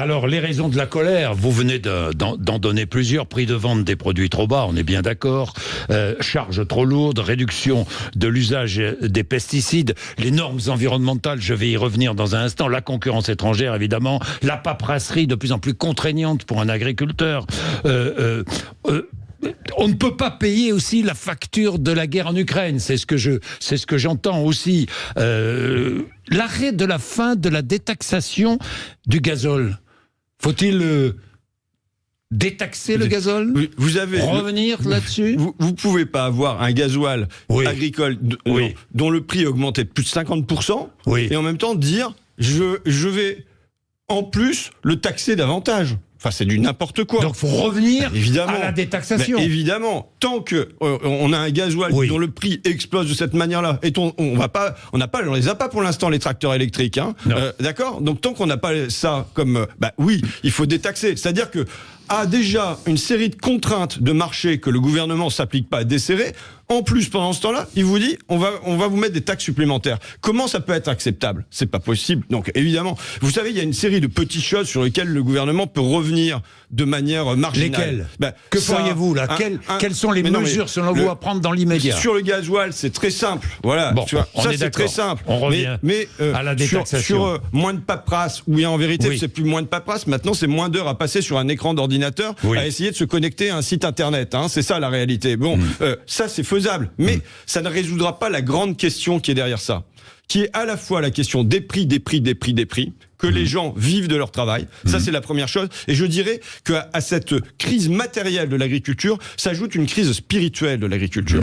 Alors, les raisons de la colère, vous venez d'en donner plusieurs. Prix de vente des produits trop bas, on est bien d'accord. Charges trop lourdes, réduction de l'usage des pesticides, les normes environnementales, je vais y revenir dans un instant. La concurrence étrangère, évidemment. La paperasserie de plus en plus contraignante pour un agriculteur. On ne peut pas payer aussi la facture de la guerre en Ukraine, c'est ce que j'entends aussi. L'arrêt de la fin de la détaxation du gazole. Faut-il détaxer le gazole? Vous avez revenir là-dessus? Vous pouvez pas avoir un gasoil agricole dont le prix a augmenté de plus de 50% et en même temps dire je vais en plus le taxer davantage. Enfin, c'est du n'importe quoi. Donc, faut revenir à la détaxation. Évidemment, tant que on a un gasoil dont le prix explose de cette manière-là, et on les a pas pour l'instant les tracteurs électriques, hein. D'accord. Donc, tant qu'on n'a pas ça comme, il faut détaxer. C'est-à-dire que déjà une série de contraintes de marché que le gouvernement s'applique pas à desserrer. En plus, pendant ce temps-là, il vous dit on va vous mettre des taxes supplémentaires. Comment ça peut être acceptable? C'est pas possible. Donc évidemment, vous savez, il y a une série de petites choses sur lesquelles le gouvernement peut revenir de manière marginale. Lesquelles? Que feriez-vous là? Quelles sont les mesures selon vous à prendre dans l'immédiat? Sur le gasoil, c'est très simple. Voilà. Bon, tu vois, ça c'est très simple. On revient à la détaxation. Sur moins de paperasse, où en vérité c'est plus moins de paperasse. Maintenant, c'est moins d'heures à passer sur un écran d'ordinateur à essayer de se connecter à un site internet. Hein. C'est ça la réalité. Bon, ça c'est faisable. Mais ça ne résoudra pas la grande question qui est derrière ça, qui est à la fois la question des prix, que les gens vivent de leur travail. Ça, c'est la première chose. Et je dirais qu'à cette crise matérielle de l'agriculture s'ajoute une crise spirituelle de l'agriculture.